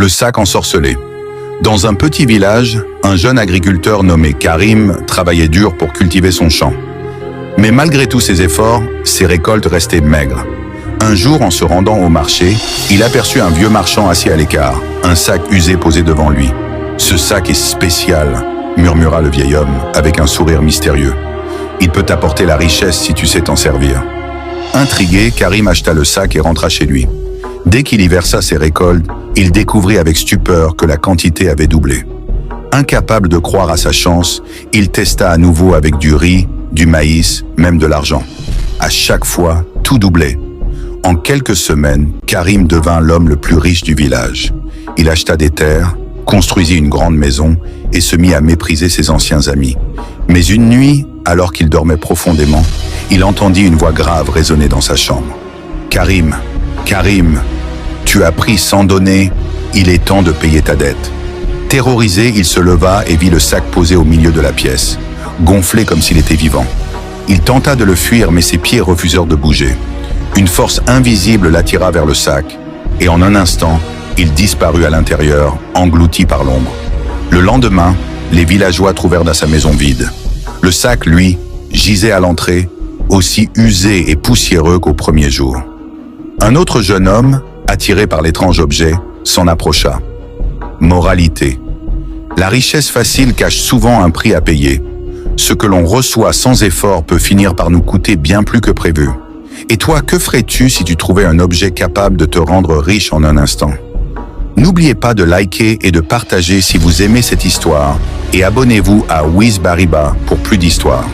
Le sac ensorcelé. Dans un petit village, un jeune agriculteur nommé Karim travaillait dur pour cultiver son champ. Mais malgré tous ses efforts, ses récoltes restaient maigres. Un jour, en se rendant au marché, il aperçut un vieux marchand assis à l'écart, un sac usé posé devant lui. « Ce sac est spécial », murmura le vieil homme avec un sourire mystérieux. « Il peut t'apporter la richesse si tu sais t'en servir. » Intrigué, Karim acheta le sac et rentra chez lui. Dès qu'il y versa ses récoltes, il découvrit avec stupeur que la quantité avait doublé. Incapable de croire à sa chance, il testa à nouveau avec du riz, du maïs, même de l'argent. À chaque fois, tout doublait. En quelques semaines, Karim devint l'homme le plus riche du village. Il acheta des terres, construisit une grande maison et se mit à mépriser ses anciens amis. Mais une nuit, alors qu'il dormait profondément, il entendit une voix grave résonner dans sa chambre. « Karim, Karim, tu as pris sans donner, il est temps de payer ta dette. » Terrorisé, il se leva et vit le sac posé au milieu de la pièce, gonflé comme s'il était vivant. Il tenta de le fuir, mais ses pieds refusèrent de bouger. Une force invisible l'attira vers le sac, et en un instant, il disparut à l'intérieur, englouti par l'ombre. Le lendemain, les villageois trouvèrent dans sa maison vide. Le sac, lui, gisait à l'entrée, aussi usé et poussiéreux qu'au premier jour. Un autre jeune homme, attiré par l'étrange objet, s'en approcha. Moralité. La richesse facile cache souvent un prix à payer. Ce que l'on reçoit sans effort peut finir par nous coûter bien plus que prévu. Et toi, que ferais-tu si tu trouvais un objet capable de te rendre riche en un instant? N'oubliez pas de liker et de partager si vous aimez cette histoire et abonnez-vous à Wiz Bariba pour plus d'histoires.